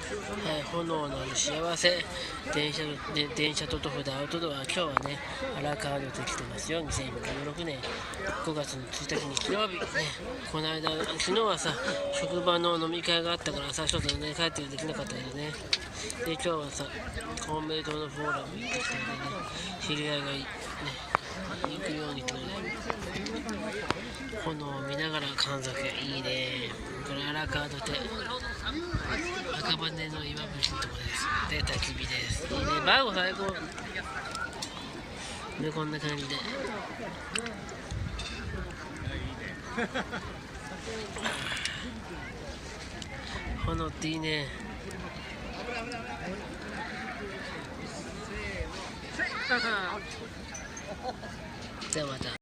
はい、炎のある幸せ、電車と徒歩でアウトドア、今日はね、アラカードで来てますよ、2016年5月の1日日曜日、ね、この間、昨日はさ、職場の飲み会があったからさ、ちょっとね、帰ってできなかったけどね、で、今日はさ、公明党のフォーラム行ってきたんでね、知り合いがね、行くようにとね、炎を見ながら神酒、いいね、これアラカードで。赤羽の岩吹のとこです。で、焚き火です。いいね、バーゴ最高。で、こんな感じで。炎っていいね。じゃあまた。